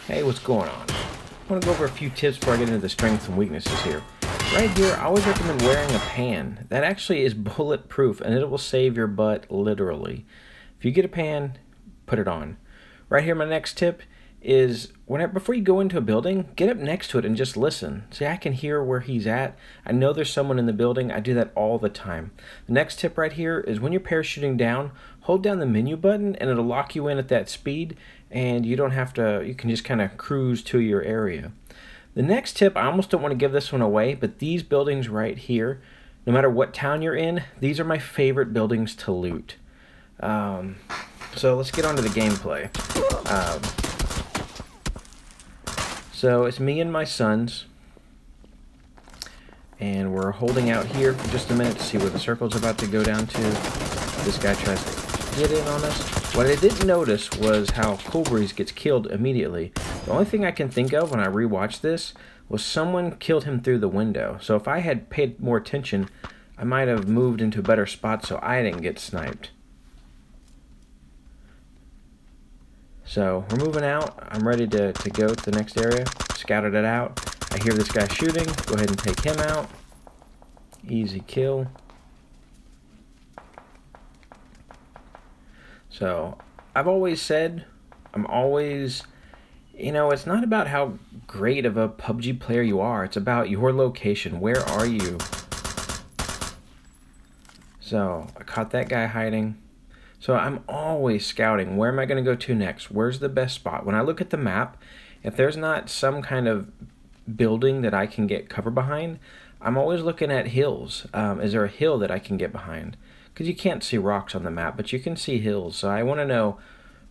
Hey, what's going on? I want to go over a few tips before I get into the strengths and weaknesses here. Right here, I always recommend wearing a pan. That actually is bulletproof, and it will save your butt, literally. If you get a pan, put it on. Right here, my next tip is before you go into a building, get up next to it and just listen. See, I can hear where he's at. I know there's someone in the building. I do that all the time. The next tip right here is when you're parachuting down, hold down the menu button and it'll lock you in at that speed, and you don't have to, you can just kind of cruise to your area. The next tip, I almost don't want to give this one away, but these buildings right here, no matter what town you're in, these are my favorite buildings to loot. So let's get on to the gameplay. So it's me and my sons, and we're holding out here for just a minute to see where the circle's about to go down to. This guy tries to get in on us. What I didn't notice was how Cool Breeze gets killed immediately. The only thing I can think of when I rewatched this was someone killed him through the window. So if I had paid more attention, I might have moved into a better spot so I didn't get sniped. So we're moving out. I'm ready to go to the next area. Scouted it out. I hear this guy shooting. Go ahead and take him out. Easy kill. So I've always said, it's not about how great of a PUBG player you are. It's about your location. Where are you? So I caught that guy hiding. So I'm always scouting. Where am I going to go to next? Where's the best spot? When I look at the map, if there's not some kind of building that I can get cover behind, I'm always looking at hills. Is there a hill that I can get behind? Because you can't see rocks on the map, but you can see hills. So I want to know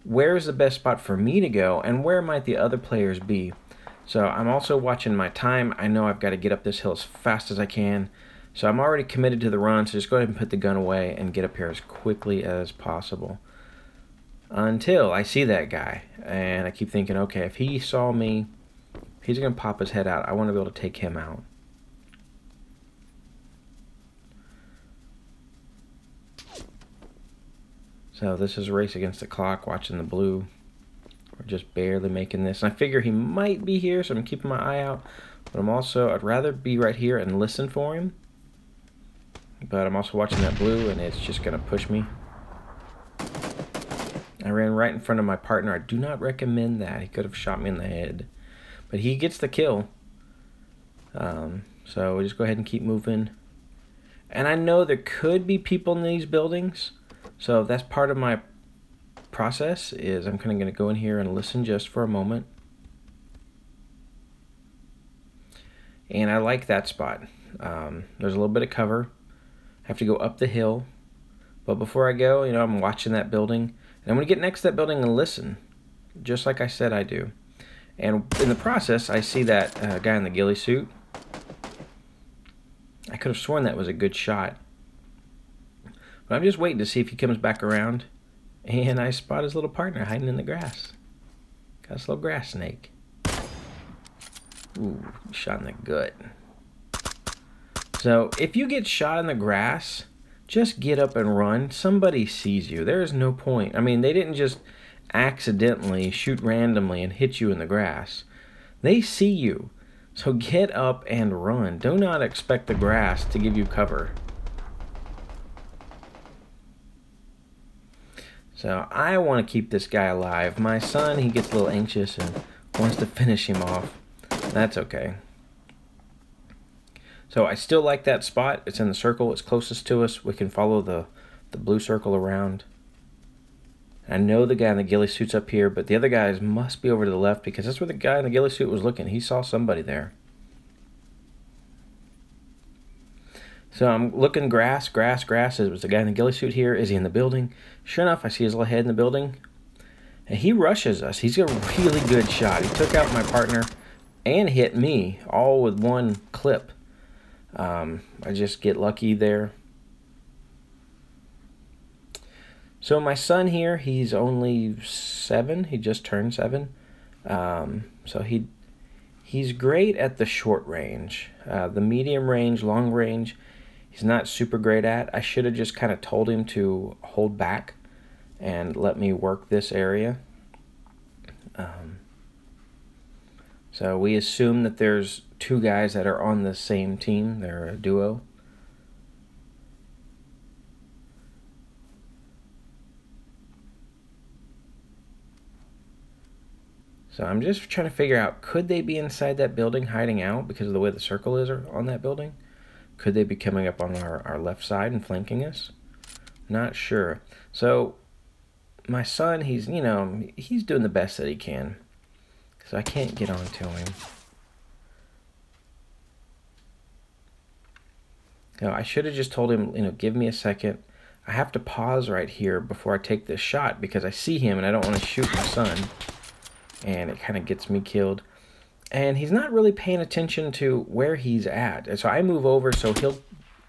where's the best spot for me to go and where might the other players be. So I'm also watching my time. I know I've got to get up this hill as fast as I can. So I'm already committed to the run, so just go ahead and put the gun away and get up here as quickly as possible. Until I see that guy, and I keep thinking, okay, if he saw me, he's going to pop his head out. I want to be able to take him out. So this is a race against the clock, watching the blue. We're just barely making this. And I figure he might be here, so I'm keeping my eye out. But I'd rather be right here and listen for him. But I'm also watching that blue, and it's just going to push me. I ran right in front of my partner. I do not recommend that. He could have shot me in the head. But he gets the kill. So we just go ahead and keep moving. And I know there could be people in these buildings. So that's part of my process, is I'm kind of going to go in here and listen just for a moment. And I like that spot. There's a little bit of cover. I have to go up the hill, but before I go, I'm watching that building, and I'm going to get next to that building and listen, just like I said I do. And in the process, I see that guy in the ghillie suit. I could have sworn that was a good shot, but I'm just waiting to see if he comes back around, and I spot his little partner hiding in the grass. Got this little grass snake. Ooh, shot in the gut. So if you get shot in the grass, just get up and run. Somebody sees you. There is no point. I mean, they didn't just accidentally shoot randomly and hit you in the grass. They see you. So get up and run. Do not expect the grass to give you cover. So I want to keep this guy alive. My son, he gets a little anxious and wants to finish him off. That's okay. So I still like that spot. It's in the circle. It's closest to us. We can follow the blue circle around. I know the guy in the ghillie suit's up here, but the other guys must be over to the left, because that's where the guy in the ghillie suit was looking. He saw somebody there. So I'm looking grass. It was the guy in the ghillie suit here. Is he in the building? Sure enough, I see his little head in the building. And he rushes us. He's a really good shot. He took out my partner and hit me, all with one clip. I just get lucky there. So my son here, he's only 7. He just turned 7. So he's great at the short range. The medium range, long range, he's not super great at. I should have just kind of told him to hold back and let me work this area. So we assume that there's two guys that are on the same team. They're a duo. So I'm just trying to figure out, could they be inside that building hiding out because of the way the circle is on that building? Could they be coming up on our left side and flanking us? Not sure. So my son, he's doing the best that he can. So I can't get on to him. I should have just told him, give me a second. I have to pause right here before I take this shot because I see him and I don't want to shoot my son. And it kind of gets me killed. And he's not really paying attention to where he's at. And so I move over so he'll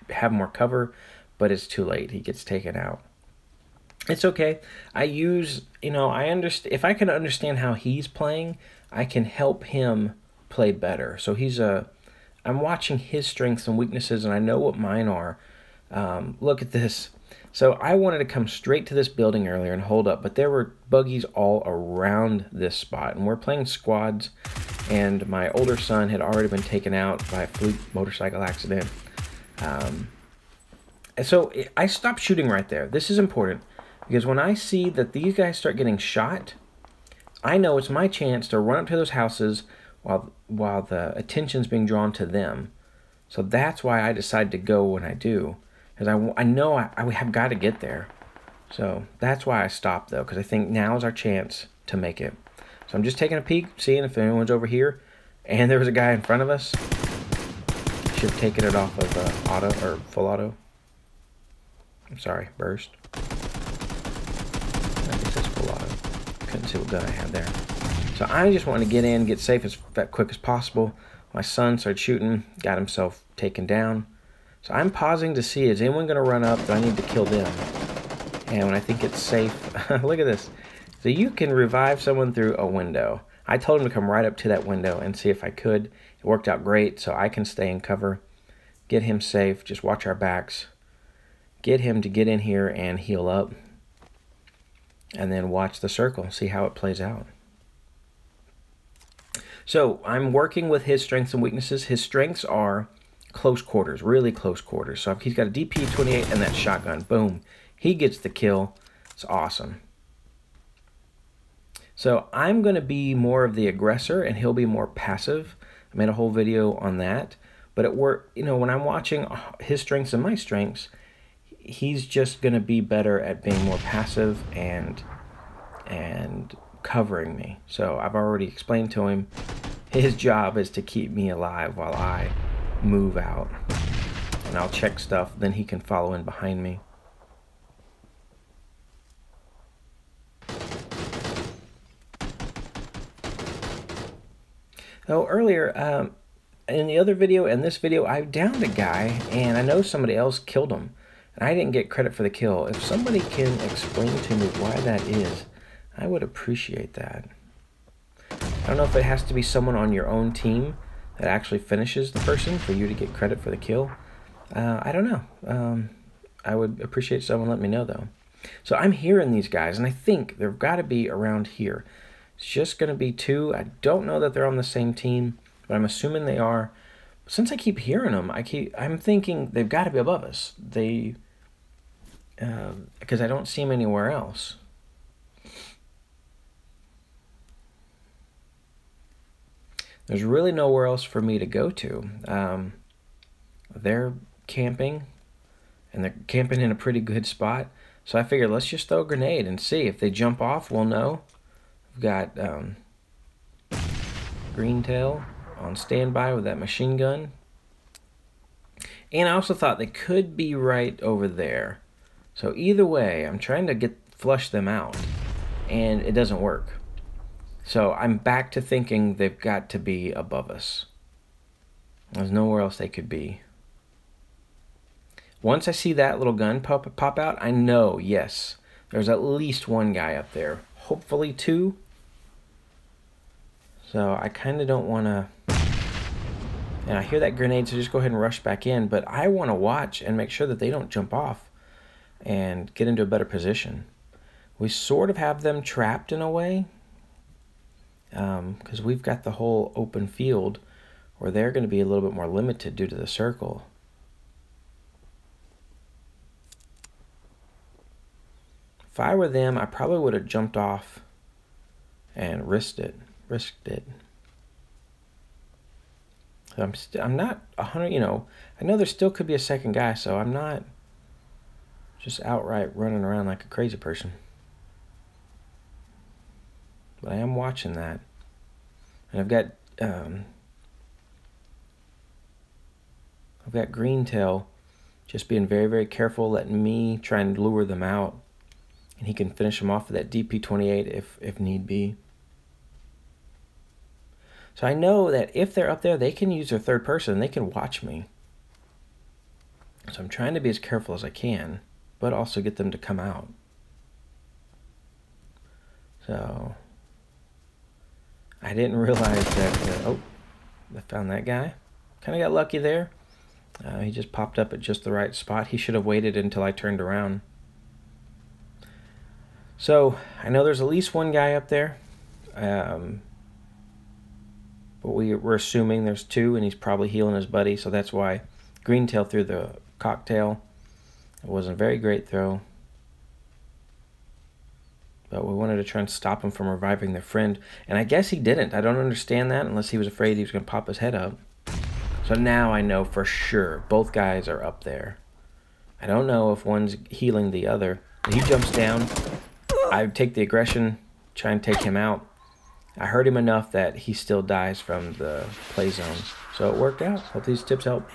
have more cover, but it's too late. He gets taken out. It's okay. I understand. If I can understand how he's playing, I can help him play better. So I'm watching his strengths and weaknesses, and I know what mine are. Look at this. So I wanted to come straight to this building earlier and hold up, but there were buggies all around this spot, and we're playing squads, and my older son had already been taken out by a fluke motorcycle accident. And so I stopped shooting right there. This is important, because when I see that these guys start getting shot, I know it's my chance to run up to those houses while the attention's being drawn to them. So that's why I decide to go when I do. Because I know I have got to get there. So that's why I stopped, though, because I think now is our chance to make it. So I'm just taking a peek, seeing if anyone's over here. And there was a guy in front of us. Should have taken it off of auto or full auto. I'm sorry, burst. I guess it's full auto. Couldn't see what gun I had there. So I just wanted to get in, get safe as quick as possible. My son started shooting, got himself taken down. So I'm pausing to see, is anyone going to run up? Do I need to kill them? And when I think it's safe, look at this. So you can revive someone through a window. I told him to come right up to that window and see if I could. It worked out great, so I can stay in cover. Get him safe, just watch our backs. Get him to get in here and heal up. And then watch the circle, see how it plays out. So I'm working with his strengths and weaknesses. His strengths are close quarters, really close quarters. So if he's got a DP-28 and that shotgun, boom, he gets the kill. It's awesome. So I'm going to be more of the aggressor and he'll be more passive. I made a whole video on that. But it worked, when I'm watching his strengths and my strengths, he's just going to be better at being more passive and covering me. So I've already explained to him his job is to keep me alive while I move out, and I'll check stuff, then he can follow in behind me. Oh, earlier in the other video and this video, I downed a guy and I know somebody else killed him and I didn't get credit for the kill. If somebody can explain to me why that is, I would appreciate that. I don't know if it has to be someone on your own team that actually finishes the person for you to get credit for the kill. I don't know. I would appreciate someone letting me know, though. So I'm hearing these guys, and I think they've got to be around here. It's just going to be two. I don't know that they're on the same team, but I'm assuming they are. Since I keep hearing them, I'm thinking they've got to be above us. Because I don't see them anywhere else. There's really nowhere else for me to go to. They're camping, and they're camping in a pretty good spot. So I figured let's just throw a grenade and see. If they jump off, we'll know. We've got Greentail on standby with that machine gun. And I also thought they could be right over there. So either way, I'm trying to flush them out, and it doesn't work. So I'm back to thinking they've got to be above us. There's nowhere else they could be. Once I see that little gun pop out, I know, yes, there's at least one guy up there. Hopefully two. So I kind of don't want to... And I hear that grenade, so just go ahead and rush back in. But I want to watch and make sure that they don't jump off and get into a better position. We sort of have them trapped in a way. because we've got the whole open field where they're going to be a little bit more limited due to the circle. If I were them, I probably would have jumped off and risked it. So I'm not 100, you know, I know there still could be a second guy, so I'm not just outright running around like a crazy person. But I am watching that. And I've got Greentail just being very, very careful, letting me try and lure them out. And he can finish them off with that DP-28 if need be. So I know that if they're up there, they can use their third person. They can watch me. So I'm trying to be as careful as I can, but also get them to come out. So I didn't realize that, oh, I found that guy. Kind of got lucky there. He just popped up at just the right spot. He should have waited until I turned around. So I know there's at least one guy up there. But we're assuming there's two, and he's probably healing his buddy, so that's why Greentail threw the cocktail. It wasn't a very great throw. But we wanted to try and stop him from reviving their friend. And I guess he didn't. I don't understand that unless he was afraid he was going to pop his head up. So now I know for sure both guys are up there. I don't know if one's healing the other. He jumps down. I take the aggression, try and take him out. I hurt him enough that he still dies from the play zone. So it worked out. Hope these tips help.